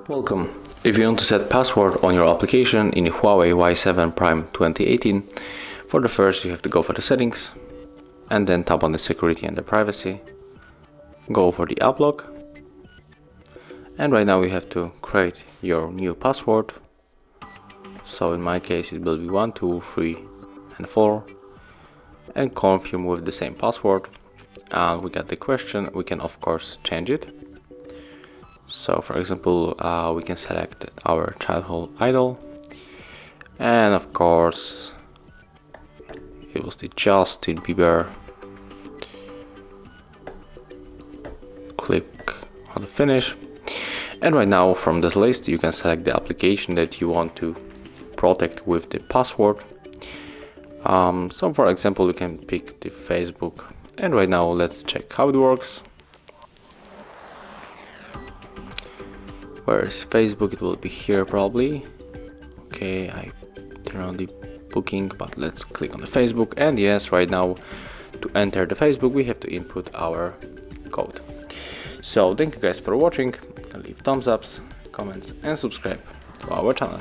Welcome. If you want to set password on your application in Huawei Y7 Prime 2018, for the first you have to go for the settings and then tap on the security and the privacy. Go for the app lock, and right now we have to create your new password. So in my case it will be 1, 2, 3 and 4, and confirm with the same password. And we got the question, we can of course change it. So for example, we can select our childhood idol, and of course it was the Justin Bieber. Click on the finish, and right now from this list you can select the application that you want to protect with the password. So for example, you can pick the Facebook, and right now let's check how it works. Where is Facebook? It will be here probably. Okay, I turn on the booking, but let's click on the Facebook, and yes, right now to enter the Facebook we have to input our code. So thank you guys for watching, leave thumbs ups, comments and subscribe to our channel.